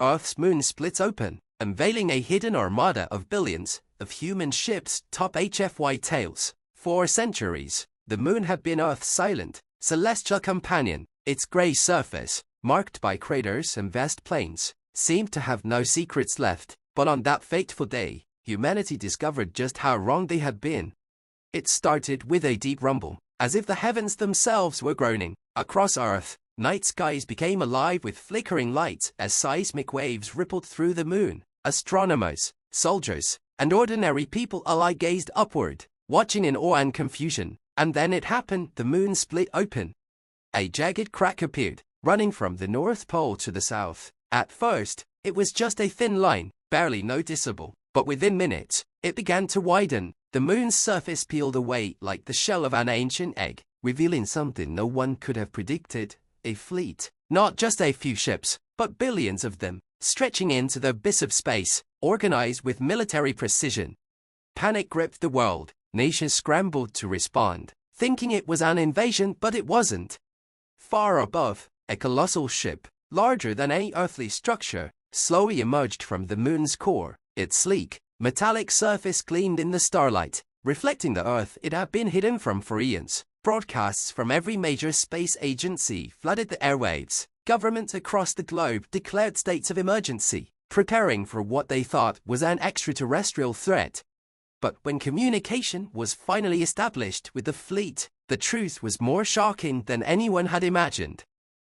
Earth's moon splits open, unveiling a hidden armada of billions of human ships top HFY tales. For centuries, the moon had been Earth's silent, celestial companion. Its grey surface, marked by craters and vast plains, seemed to have no secrets left. But on that fateful day, humanity discovered just how wrong they had been. It started with a deep rumble, as if the heavens themselves were groaning. Across Earth, night skies became alive with flickering lights as seismic waves rippled through the moon. Astronomers, soldiers, and ordinary people alike gazed upward, watching in awe and confusion. And then it happened. The moon split open. A jagged crack appeared, running from the North Pole to the south. At first, it was just a thin line, barely noticeable, but within minutes, it began to widen. The moon's surface peeled away like the shell of an ancient egg, revealing something no one could have predicted: a fleet. Not just a few ships, but billions of them, stretching into the abyss of space, organized with military precision. Panic gripped the world. Nations scrambled to respond, thinking it was an invasion, but it wasn't. Far above, a colossal ship, larger than any earthly structure, slowly emerged from the moon's core. Its sleek, metallic surface gleamed in the starlight, reflecting the Earth it had been hidden from for eons. Broadcasts from every major space agency flooded the airwaves. Governments across the globe declared states of emergency, preparing for what they thought was an extraterrestrial threat. But when communication was finally established with the fleet, the truth was more shocking than anyone had imagined.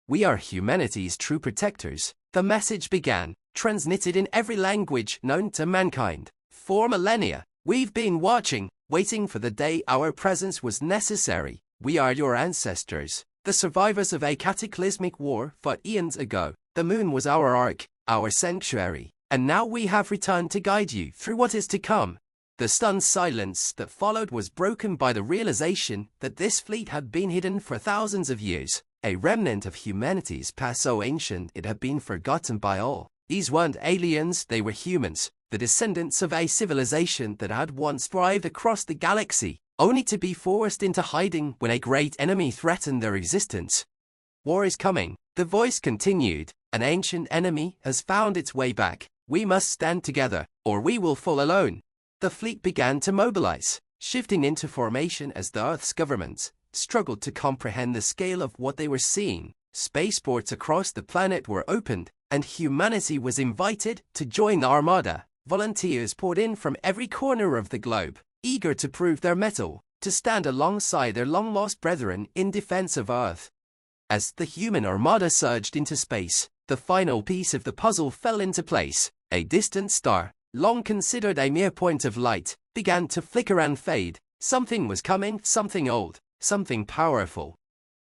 "We are humanity's true protectors," the message began, transmitted in every language known to mankind. "For millennia, we've been watching, waiting for the day our presence was necessary. We are your ancestors, the survivors of a cataclysmic war fought eons ago. The moon was our ark, our sanctuary, and now we have returned to guide you through what is to come." The stunned silence that followed was broken by the realization that this fleet had been hidden for thousands of years, a remnant of humanity's past so ancient it had been forgotten by all. These weren't aliens, they were humans, the descendants of a civilization that had once thrived across the galaxy, only to be forced into hiding when a great enemy threatened their existence. "War is coming," the voice continued. "An ancient enemy has found its way back. We must stand together, or we will fall alone." The fleet began to mobilize, shifting into formation as the Earth's governments struggled to comprehend the scale of what they were seeing. Spaceports across the planet were opened, and humanity was invited to join the Armada. Volunteers poured in from every corner of the globe, eager to prove their mettle, to stand alongside their long-lost brethren in defense of Earth. As the human Armada surged into space, the final piece of the puzzle fell into place. A distant star, long considered a mere point of light, began to flicker and fade. Something was coming, something old, something powerful.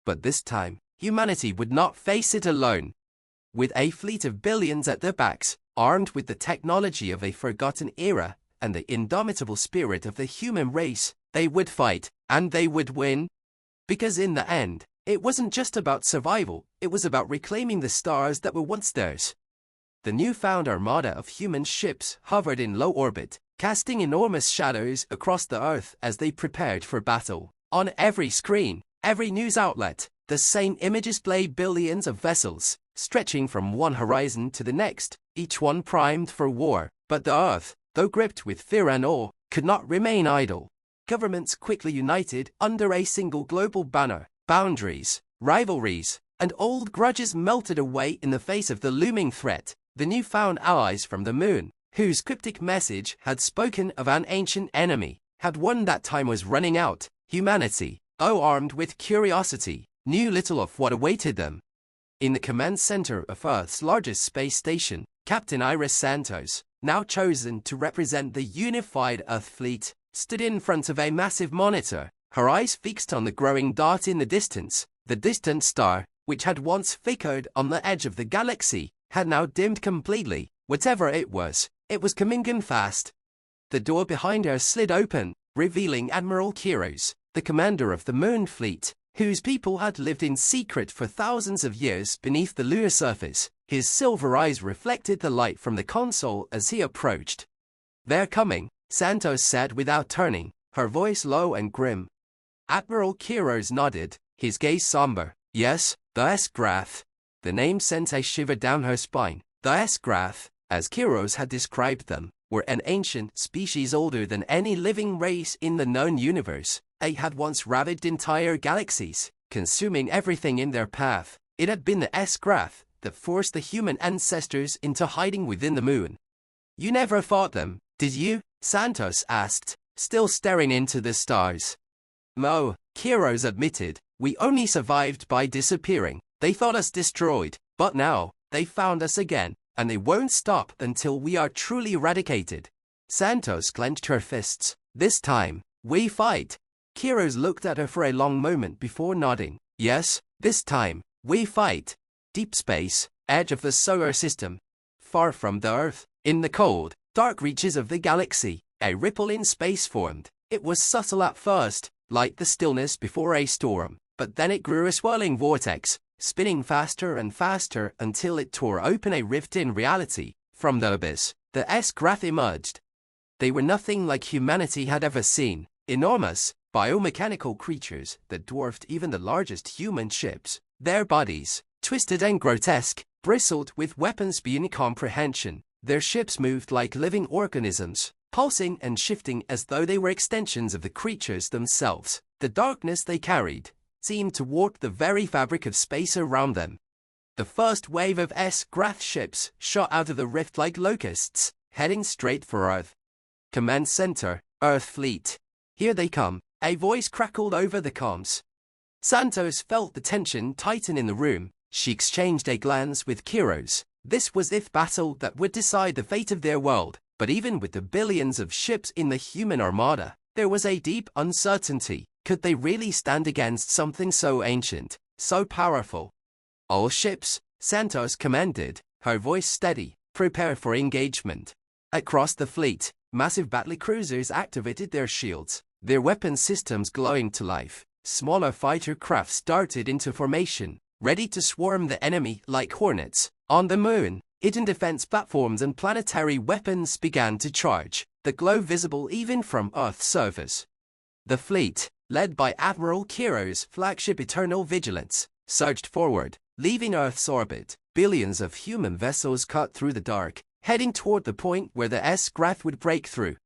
But this time, humanity would not face it alone. With a fleet of billions at their backs, armed with the technology of a forgotten era and the indomitable spirit of the human race, they would fight, and they would win. Because in the end, it wasn't just about survival, it was about reclaiming the stars that were once theirs. The newfound armada of human ships hovered in low orbit, casting enormous shadows across the Earth as they prepared for battle. On every screen, every news outlet, the same image displayed billions of vessels, stretching from one horizon to the next, each one primed for war. But the Earth, though gripped with fear and awe, could not remain idle. Governments quickly united under a single global banner. Boundaries, rivalries, and old grudges melted away in the face of the looming threat. The newfound allies from the moon, whose cryptic message had spoken of an ancient enemy, had warned that time was running out. Humanity, though armed with curiosity, knew little of what awaited them. In the command center of Earth's largest space station, Captain Iris Santos, now chosen to represent the unified Earth fleet, stood in front of a massive monitor, her eyes fixed on the growing dot in the distance. The distant star, which had once flickered on the edge of the galaxy, had now dimmed completely. Whatever it was coming in fast. The door behind her slid open, revealing Admiral Kiros, the commander of the Moon Fleet, whose people had lived in secret for thousands of years beneath the lunar surface. His silver eyes reflected the light from the console as he approached. "They're coming," Santos said without turning, her voice low and grim. Admiral Kiros nodded, his gaze somber. "Yes, the S-Grath." The name sent a shiver down her spine. The S-Grath, as Kiros had described them, were an ancient species older than any living race in the known universe. They had once ravaged entire galaxies, consuming everything in their path. It had been the S-Grath that forced the human ancestors into hiding within the moon. "You never fought them, did you?" Santos asked, still staring into the stars. "No," Kiros admitted. "We only survived by disappearing. They thought us destroyed, but now, they found us again, and they won't stop until we are truly eradicated." Santos clenched her fists. "This time, we fight." Kiros looked at her for a long moment before nodding. "Yes, this time, we fight." Deep space, edge of the solar system. Far from the Earth, in the cold, dark reaches of the galaxy, a ripple in space formed. It was subtle at first, like the stillness before a storm, but then it grew a swirling vortex, spinning faster and faster until it tore open a rift in reality. From the abyss, the S-Grath emerged. They were nothing like humanity had ever seen, enormous, biomechanical creatures that dwarfed even the largest human ships. Their bodies, twisted and grotesque, bristled with weapons beyond comprehension. Their ships moved like living organisms, pulsing and shifting as though they were extensions of the creatures themselves. The darkness they carried seemed to warp the very fabric of space around them. The first wave of S-Grath ships shot out of the rift like locusts, heading straight for Earth. "Command Center, Earth Fleet. Here they come," a voice crackled over the comms. Santos felt the tension tighten in the room. She exchanged a glance with Kiros. This was the battle that would decide the fate of their world, but even with the billions of ships in the human armada, there was a deep uncertainty. Could they really stand against something so ancient, so powerful? "All ships," Santos commanded, her voice steady, "prepare for engagement." Across the fleet, massive battlecruisers activated their shields, their weapon systems glowing to life. Smaller fighter crafts darted into formation, ready to swarm the enemy like hornets. On the moon, hidden defense platforms and planetary weapons began to charge, the glow visible even from Earth's surface. The fleet, led by Admiral Kiros' flagship Eternal Vigilance, surged forward, leaving Earth's orbit. Billions of human vessels cut through the dark, heading toward the point where the S-Grath would break through.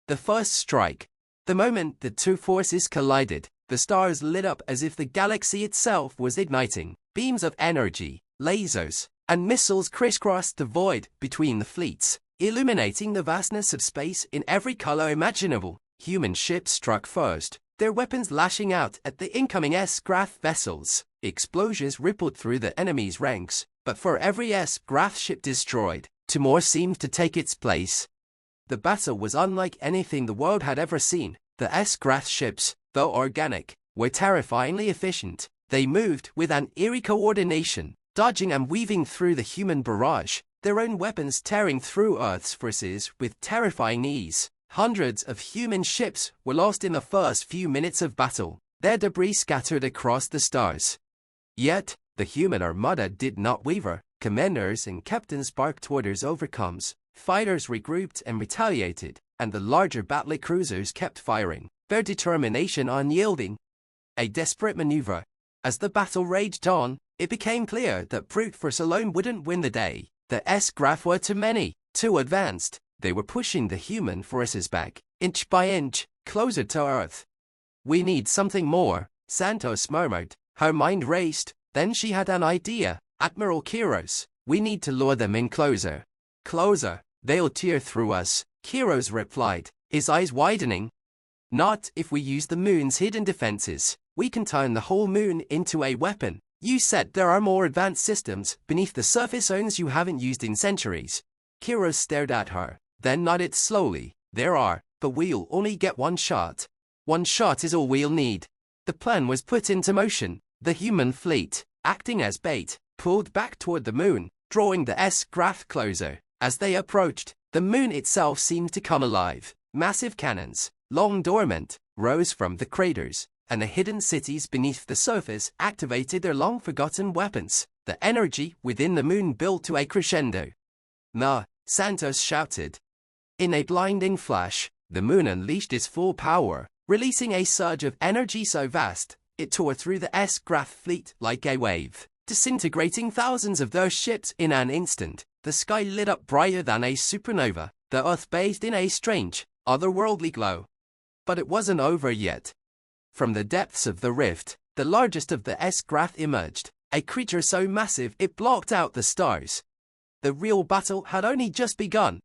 The first strike. The moment the two forces collided, the stars lit up as if the galaxy itself was igniting. Beams of energy, lasers, and missiles crisscrossed the void between the fleets, illuminating the vastness of space in every color imaginable. Human ships struck first, their weapons lashing out at the incoming S-Grath vessels. Explosions rippled through the enemy's ranks, but for every S-Grath ship destroyed, two more seemed to take its place. The battle was unlike anything the world had ever seen. The S-Grath ships, though organic, were terrifyingly efficient. They moved with an eerie coordination, dodging and weaving through the human barrage, their own weapons tearing through Earth's forces with terrifying ease. Hundreds of human ships were lost in the first few minutes of battle, their debris scattered across the stars. Yet, the human armada did not waver. Commanders and captains barked orders over comms, fighters regrouped and retaliated, and the larger battlecruisers kept firing, their determination unyielding. A desperate maneuver. As the battle raged on, it became clear that brute force alone wouldn't win the day. The S-Grath were too many, too advanced. They were pushing the human forces back, inch by inch, closer to Earth. "We need something more," Santos murmured. Her mind raced. Then she had an idea. "Admiral Kiros, we need to lure them in closer." "Closer? They'll tear through us," Kiros replied, his eyes widening. "Not if we use the moon's hidden defenses. We can turn the whole moon into a weapon. You said there are more advanced systems beneath the surface zones you haven't used in centuries." Kiros stared at her, then nodded slowly. "There are, but we'll only get one shot. One shot is all we'll need." The plan was put into motion. The human fleet, acting as bait, pulled back toward the moon, drawing the S-Grath closer. As they approached, the moon itself seemed to come alive. Massive cannons, long dormant, rose from the craters, and the hidden cities beneath the surface activated their long-forgotten weapons. The energy within the moon built to a crescendo. "Nah," Santos shouted. In a blinding flash, the moon unleashed its full power, releasing a surge of energy so vast, it tore through the S-Grath fleet like a wave, disintegrating thousands of those ships in an instant. The sky lit up brighter than a supernova, the Earth bathed in a strange, otherworldly glow. But it wasn't over yet. From the depths of the rift, the largest of the S-Grath emerged, a creature so massive it blocked out the stars. The real battle had only just begun.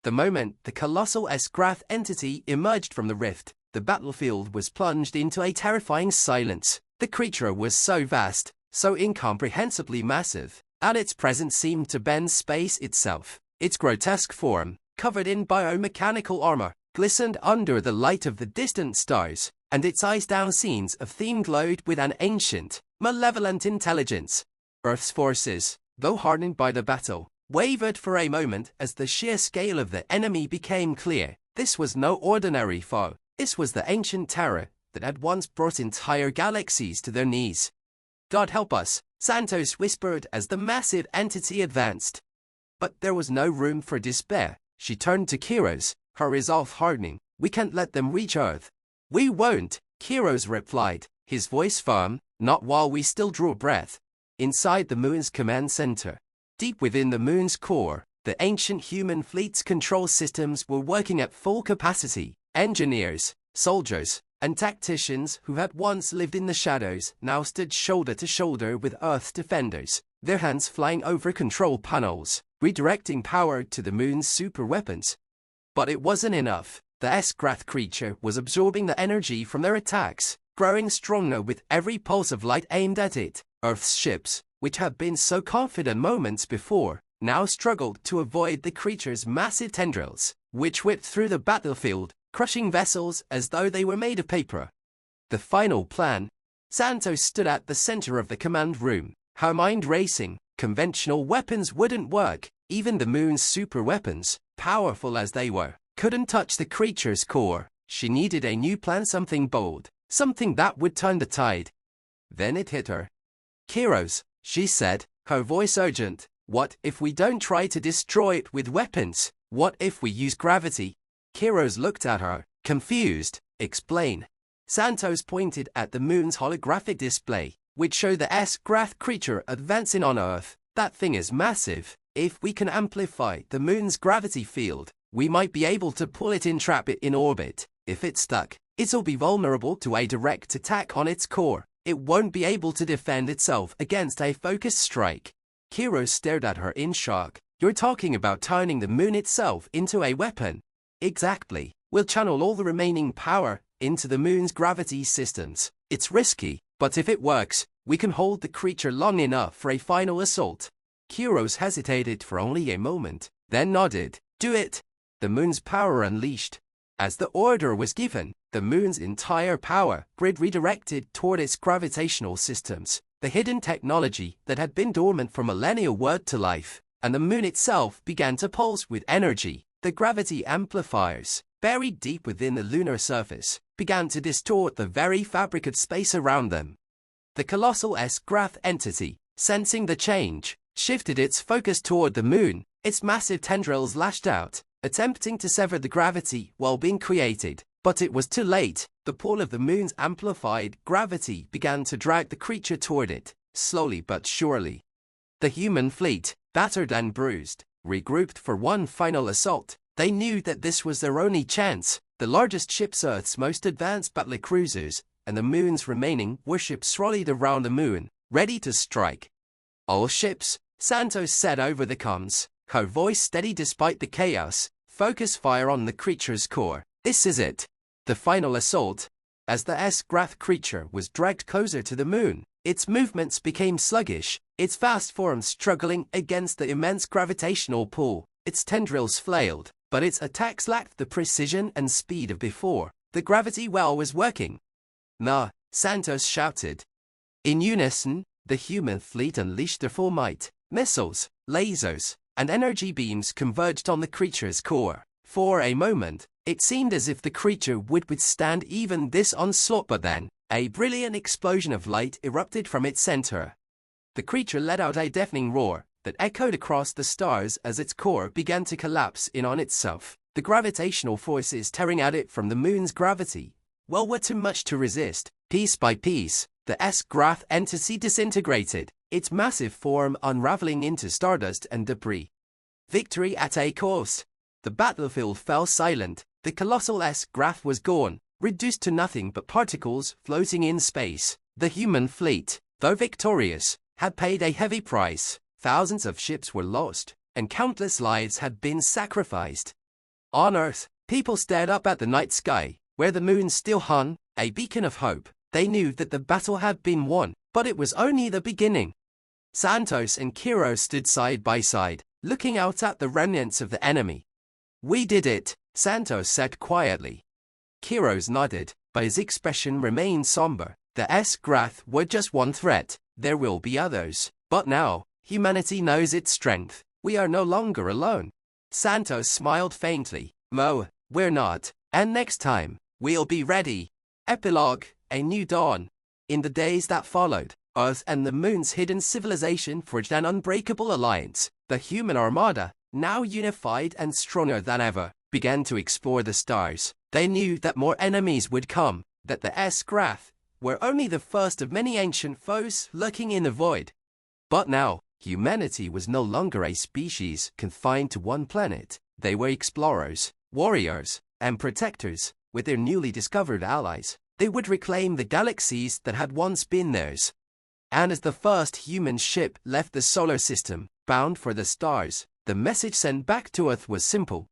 The moment the colossal S-Grath entity emerged from the rift, the battlefield was plunged into a terrifying silence. The creature was so vast, so incomprehensibly massive, and its presence seemed to bend space itself. Its grotesque form, covered in biomechanical armor, glistened under the light of the distant stars, and its eyes-down scenes of theme glowed with an ancient, malevolent intelligence. Earth's forces, though hardened by the battle, wavered for a moment as the sheer scale of the enemy became clear. This was no ordinary foe. This was the ancient terror that had once brought entire galaxies to their knees. God help us, Santos whispered as the massive entity advanced. But there was no room for despair. She turned to Kiros, her resolve hardening. We can't let them reach Earth. We won't, Kiros replied, his voice firm, not while we still draw breath. Inside the moon's command center, deep within the moon's core, the ancient human fleet's control systems were working at full capacity. Engineers, soldiers, and tacticians who had once lived in the shadows now stood shoulder to shoulder with Earth's defenders, their hands flying over control panels, redirecting power to the moon's superweapons. But it wasn't enough. The S-Grath creature was absorbing the energy from their attacks, growing stronger with every pulse of light aimed at it. Earth's ships, which had been so confident moments before, now struggled to avoid the creature's massive tendrils, which whipped through the battlefield, crushing vessels as though they were made of paper. The final plan. Santos stood at the center of the command room, her mind racing. Conventional weapons wouldn't work. Even the moon's super weapons, powerful as they were, couldn't touch the creature's core. She needed a new plan, something bold, something that would turn the tide. Then it hit her. Kiros, she said, her voice urgent, what if we don't try to destroy it with weapons? What if we use gravity? Kiros looked at her, confused. Explain. Santos pointed at the moon's holographic display, which showed the S-Grath creature advancing on Earth. That thing is massive. If we can amplify the moon's gravity field, we might be able to pull it in, trap it in orbit. If it's stuck, it'll be vulnerable to a direct attack on its core. It won't be able to defend itself against a focused strike. Kiros stared at her in shock. You're talking about turning the moon itself into a weapon? Exactly. We'll channel all the remaining power into the moon's gravity systems. It's risky, but if it works, we can hold the creature long enough for a final assault. Kiros hesitated for only a moment, then nodded. Do it. The moon's power unleashed. As the order was given, the moon's entire power grid redirected toward its gravitational systems. The hidden technology that had been dormant for millennia whirred to life, and the moon itself began to pulse with energy. The gravity amplifiers, buried deep within the lunar surface, began to distort the very fabric of space around them. The colossal S-Grath entity, sensing the change, shifted its focus toward the moon. Its massive tendrils lashed out, attempting to sever the gravity while being created. But it was too late. The pull of the moon's amplified gravity began to drag the creature toward it, slowly but surely. The human fleet, battered and bruised, regrouped for one final assault. They knew that this was their only chance. The largest ships, Earth's most advanced battlecruisers, and the moon's remaining warships rallied around the moon, ready to strike. All ships, Santos said over the comms, her voice steady despite the chaos. Focus fire on the creature's core. This is it. The final assault. As the S-Grath creature was dragged closer to the moon, its movements became sluggish, its vast form struggling against the immense gravitational pull. Its tendrils flailed, but its attacks lacked the precision and speed of before. The gravity well was working. Nah, Santos shouted. In unison, the human fleet unleashed their full might. Missiles, lasers, and energy beams converged on the creature's core. For a moment, it seemed as if the creature would withstand even this onslaught, but then, a brilliant explosion of light erupted from its center. The creature let out a deafening roar that echoed across the stars as its core began to collapse in on itself. The gravitational forces tearing at it from the moon's gravity, were too much to resist. Piece by piece, the S-Grath entity disintegrated, its massive form unraveling into stardust and debris. victory at a cost. The battlefield fell silent. The colossal S-Graph was gone, reduced to nothing but particles floating in space. The human fleet, though victorious, had paid a heavy price. Thousands of ships were lost, and countless lives had been sacrificed. On Earth, people stared up at the night sky, where the moon still hung, a beacon of hope. They knew that the battle had been won, but it was only the beginning. Santos and Kiro stood side by side, looking out at the remnants of the enemy. "We did it," Santos said quietly. Kiros nodded, but his expression remained somber. The S-Graph were just one threat. There will be others. But now, humanity knows its strength. We are no longer alone. Santos smiled faintly. "Mo, we're not. And next time, we'll be ready." Epilogue, A New Dawn. In the days that followed, Earth and the Moon's hidden civilization forged an unbreakable alliance. The human Armada, now unified and stronger than ever, began to explore the stars. They knew that more enemies would come, that the S-Graph were only the first of many ancient foes lurking in the void. But now, humanity was no longer a species confined to one planet. They were explorers, warriors, and protectors. With their newly discovered allies, they would reclaim the galaxies that had once been theirs. And as the first human ship left the solar system, bound for the stars, the message sent back to Earth was simple: